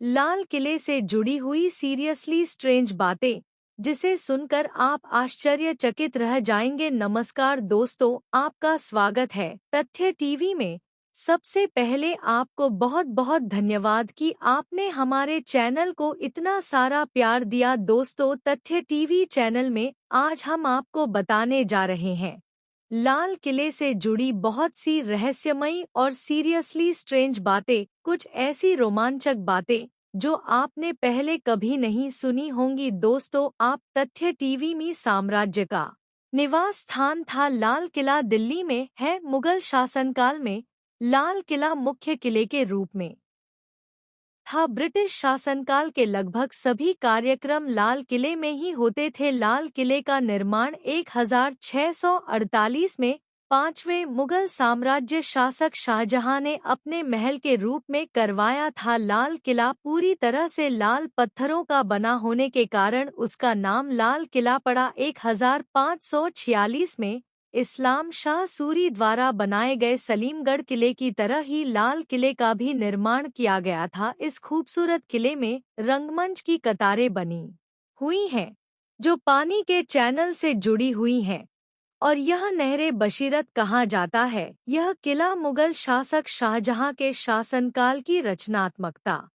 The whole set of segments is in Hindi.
लाल किले से जुड़ी हुई सीरियसली स्ट्रेंज बातें, जिसे सुनकर आप आश्चर्यचकित रह जाएंगे। नमस्कार दोस्तों, आपका स्वागत है तथ्य टीवी में। सबसे पहले आपको बहुत बहुत धन्यवाद कि आपने हमारे चैनल को इतना सारा प्यार दिया। दोस्तों, तथ्य टीवी चैनल में आज हम आपको बताने जा रहे हैं लाल किले से जुड़ी बहुत सी रहस्यमयी और सीरियसली स्ट्रेंज बातें, कुछ ऐसी रोमांचक बातें जो आपने पहले कभी नहीं सुनी होंगी। दोस्तों, आप तथ्य टीवी में साम्राज्य का निवास स्थान था। लाल किला दिल्ली में है। मुगल शासनकाल में लाल किला मुख्य किले के रूप में था। ब्रिटिश शासनकाल के लगभग सभी कार्यक्रम लाल किले में ही होते थे। लाल किले का निर्माण 1648 में पांचवें मुगल साम्राज्य शासक शाहजहां ने अपने महल के रूप में करवाया था। लाल किला पूरी तरह से लाल पत्थरों का बना होने के कारण उसका नाम लाल किला पड़ा। 1546 में इस्लाम शाह सूरी द्वारा बनाए गए सलीमगढ़ किले की तरह ही लाल किले का भी निर्माण किया गया था। इस खूबसूरत किले में रंगमंच की कतारें बनी हुई हैं, जो पानी के चैनल से जुड़ी हुई हैं, और यह नहरे बशीरत कहा जाता है। यह किला मुगल शासक शाहजहां के शासनकाल की रचनात्मकता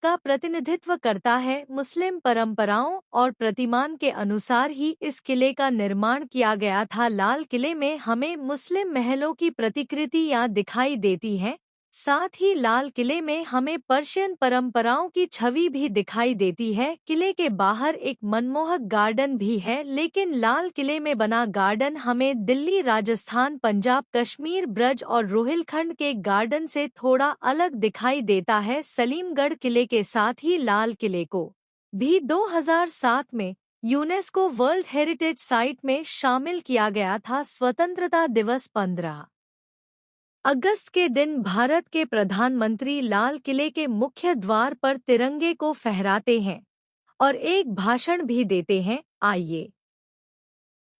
का प्रतिनिधित्व करता है। मुस्लिम परंपराओं और प्रतिमान के अनुसार ही इस किले का निर्माण किया गया था। लाल किले में हमें मुस्लिम महलों की प्रतिकृतियां दिखाई देती हैं, साथ ही लाल किले में हमें पर्शियन परंपराओं की छवि भी दिखाई देती है। किले के बाहर एक मनमोहक गार्डन भी है, लेकिन लाल किले में बना गार्डन हमें दिल्ली, राजस्थान, पंजाब, कश्मीर, ब्रज और रोहिलखंड के गार्डन से थोड़ा अलग दिखाई देता है। सलीमगढ़ किले के साथ ही लाल किले को भी 2007 में यूनेस्को वर्ल्ड हेरिटेज साइट में शामिल किया गया था। स्वतंत्रता दिवस 15 अगस्त के दिन भारत के प्रधानमंत्री लाल किले के मुख्य द्वार पर तिरंगे को फहराते हैं और एक भाषण भी देते हैं। आइए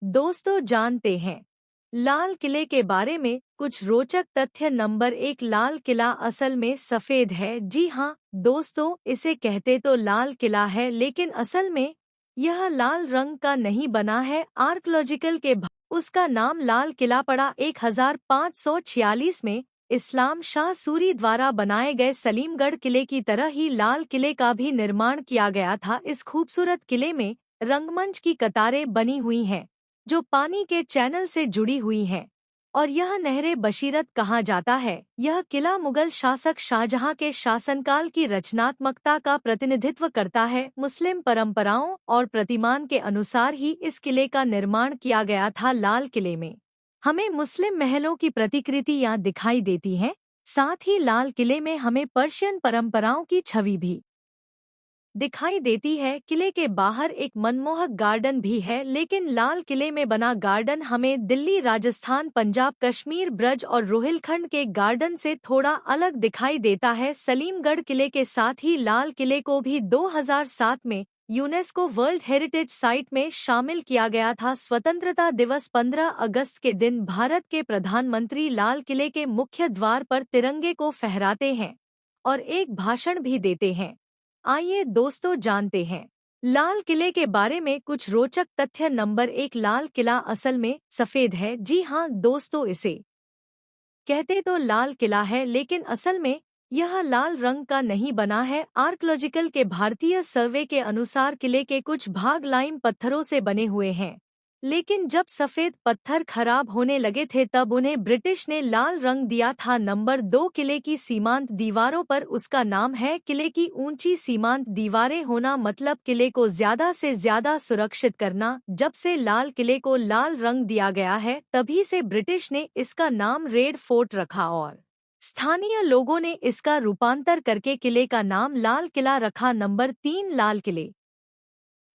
दोस्तों, जानते हैं लाल किले के बारे में कुछ रोचक तथ्य। नंबर 1, लाल किला असल में सफेद है। जी हाँ दोस्तों, इसे कहते तो लाल किला है, लेकिन असल में यह लाल रंग का नहीं बना है। आर्कियोलॉजिकल के उसका नाम लाल किला पड़ा। 1546 में इस्लाम शाह सूरी द्वारा बनाए गए सलीमगढ़ किले की तरह ही लाल किले का भी निर्माण किया गया था। इस खूबसूरत किले में रंगमंच की कतारें बनी हुई हैं, जो पानी के चैनल से जुड़ी हुई हैं, और यह नहरे बशीरत कहा जाता है। यह किला मुगल शासक शाहजहां के शासनकाल की रचनात्मकता का प्रतिनिधित्व करता है। मुस्लिम परंपराओं और प्रतिमान के अनुसार ही इस किले का निर्माण किया गया था। लाल किले में हमें मुस्लिम महलों की प्रतिकृतियां दिखाई देती हैं, साथ ही लाल किले में हमें पर्शियन परंपराओं की छवि भी दिखाई देती है। किले के बाहर एक मनमोहक गार्डन भी है, लेकिन लाल किले में बना गार्डन हमें दिल्ली, राजस्थान, पंजाब, कश्मीर, ब्रज और रोहिलखंड के गार्डन से थोड़ा अलग दिखाई देता है। सलीमगढ़ किले के साथ ही लाल किले को भी 2007 में यूनेस्को वर्ल्ड हेरिटेज साइट में शामिल किया गया था। स्वतंत्रता दिवस 15 अगस्त के दिन भारत के प्रधानमंत्री लाल किले के मुख्य द्वार पर तिरंगे को फहराते हैं और एक भाषण भी देते हैं। आइए दोस्तों, जानते हैं लाल किले के बारे में कुछ रोचक तथ्य। नंबर 1, लाल किला असल में सफेद है। जी हाँ दोस्तों, इसे कहते तो लाल किला है, लेकिन असल में यह लाल रंग का नहीं बना है। आर्कियोलॉजिकल के भारतीय सर्वे के अनुसार किले के कुछ भाग लाइम पत्थरों से बने हुए हैं, लेकिन जब सफेद पत्थर खराब होने लगे थे तब उन्हें ब्रिटिश ने लाल रंग दिया था। नंबर 2, किले की सीमांत दीवारों पर उसका नाम है। किले की ऊंची सीमांत दीवारें होना मतलब किले को ज्यादा से ज्यादा सुरक्षित करना। जब से लाल किले को लाल रंग दिया गया है, तभी से ब्रिटिश ने इसका नाम रेड फोर्ट रखा और स्थानीय लोगों ने इसका रूपांतर करके किले का नाम लाल किला रखा। नंबर 3, लाल किले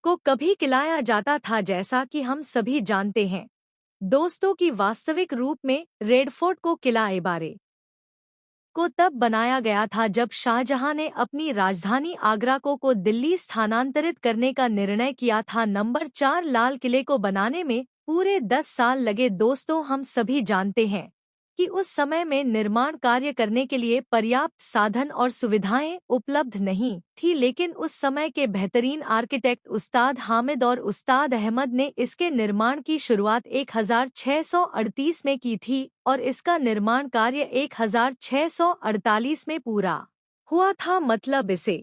को कभी किलाया जाता था, जैसा कि हम सभी जानते हैं दोस्तों की वास्तविक रूप में रेड फोर्ट को किला एबारे को तब बनाया गया था जब शाहजहां ने अपनी राजधानी आगरा को दिल्ली स्थानांतरित करने का निर्णय किया था। नंबर 4, लाल किले को बनाने में पूरे 10 साल लगे। दोस्तों, हम सभी जानते हैं कि उस समय में निर्माण कार्य करने के लिए पर्याप्त साधन और सुविधाएं उपलब्ध नहीं थी, लेकिन उस समय के बेहतरीन आर्किटेक्ट उस्ताद हामिद और उस्ताद अहमद ने इसके निर्माण की शुरुआत 1638 में की थी और इसका निर्माण कार्य 1648 में पूरा हुआ था। मतलब इसे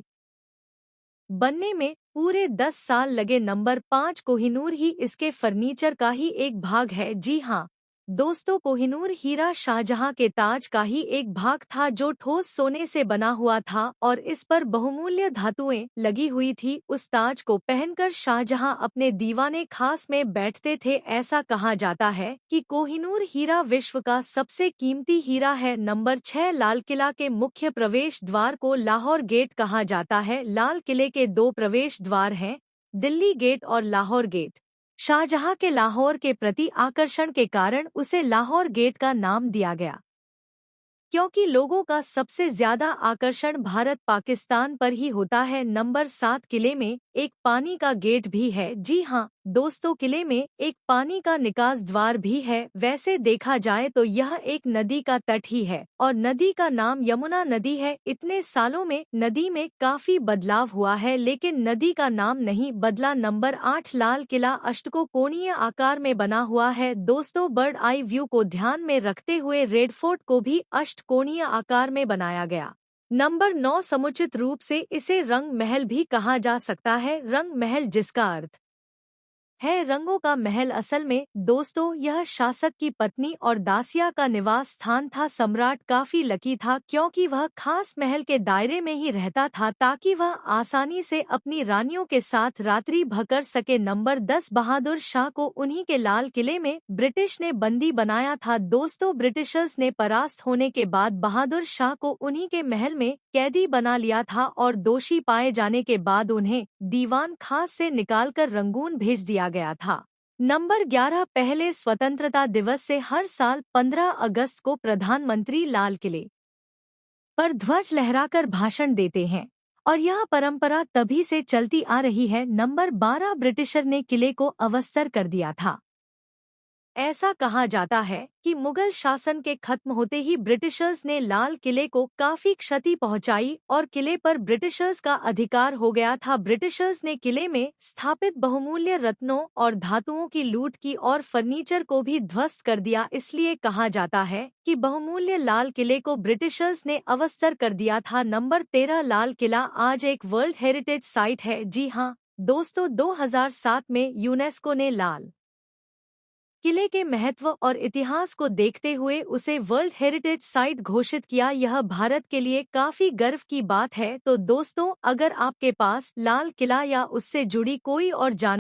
बनने में पूरे 10 साल लगे। नंबर 5, कोहिनूर ही इसके फर्नीचर का ही एक भाग है। जी हाँ दोस्तों, कोहिनूर हीरा शाहजहां के ताज का ही एक भाग था जो ठोस सोने से बना हुआ था और इस पर बहुमूल्य धातुएं लगी हुई थी। उस ताज को पहनकर शाहजहां अपने दीवाने खास में बैठते थे। ऐसा कहा जाता है कि कोहिनूर हीरा विश्व का सबसे कीमती हीरा है। नंबर 6, लाल किला के मुख्य प्रवेश द्वार को लाहौर गेट कहा जाता है। लाल किले के 2 प्रवेश द्वार हैं, दिल्ली गेट और लाहौर गेट। शाहजहां के लाहौर के प्रति आकर्षण के कारण उसे लाहौर गेट का नाम दिया गया, क्योंकि लोगों का सबसे ज्यादा आकर्षण भारत पाकिस्तान पर ही होता है। नंबर 7, किले में एक पानी का गेट भी है। जी हाँ दोस्तों, किले में एक पानी का निकास द्वार भी है। वैसे देखा जाए तो यह एक नदी का तट ही है और नदी का नाम यमुना नदी है। इतने सालों में नदी में काफी बदलाव हुआ है, लेकिन नदी का नाम नहीं बदला। नंबर 8, लाल किला अष्टकोणीय आकार में बना हुआ है। दोस्तों, बर्ड आई व्यू को ध्यान में रखते हुए रेड फोर्ट को भी अष्टकोणीय आकार में बनाया गया। नंबर 9, समुचित रूप से इसे रंग महल भी कहा जा सकता है। रंग महल, जिसका अर्थ है रंगों का महल। असल में दोस्तों यह शासक की पत्नी और दासिया का निवास स्थान था। सम्राट काफी लकी था क्योंकि वह खास महल के दायरे में ही रहता था ताकि वह आसानी से अपनी रानियों के साथ रात्रि भर सके। नंबर 10, बहादुर शाह को उन्हीं के लाल किले में ब्रिटिश ने बंदी बनाया था। दोस्तों, ब्रिटिशर्स ने परास्त होने के बाद बहादुर शाह को उन्हीं के महल में कैदी बना लिया था और दोषी पाए जाने के बाद उन्हें दीवान खास से निकालकर रंगून भेज दिया गया था। नंबर 11, पहले स्वतंत्रता दिवस से हर साल 15 अगस्त को प्रधानमंत्री लाल किले पर ध्वज लहराकर भाषण देते हैं और यह परंपरा तभी से चलती आ रही है। नंबर 12, ब्रिटिशर ने किले को अवस्तर कर दिया था। ऐसा कहा जाता है कि मुगल शासन के खत्म होते ही ब्रिटिशर्स ने लाल किले को काफी क्षति पहुंचाई और किले पर ब्रिटिशर्स का अधिकार हो गया था। ब्रिटिशर्स ने किले में स्थापित बहुमूल्य रत्नों और धातुओं की लूट की और फर्नीचर को भी ध्वस्त कर दिया। इसलिए कहा जाता है कि बहुमूल्य लाल किले को ब्रिटिशर्स ने अवस्तर कर दिया था। नंबर 13, लाल किला आज एक वर्ल्ड हेरिटेज साइट है। जी हाँ दोस्तों, 2007 में यूनेस्को ने लाल किले के महत्व और इतिहास को देखते हुए उसे वर्ल्ड हेरिटेज साइट घोषित किया। यह भारत के लिए काफी गर्व की बात है। तो दोस्तों, अगर आपके पास लाल किला या उससे जुड़ी कोई और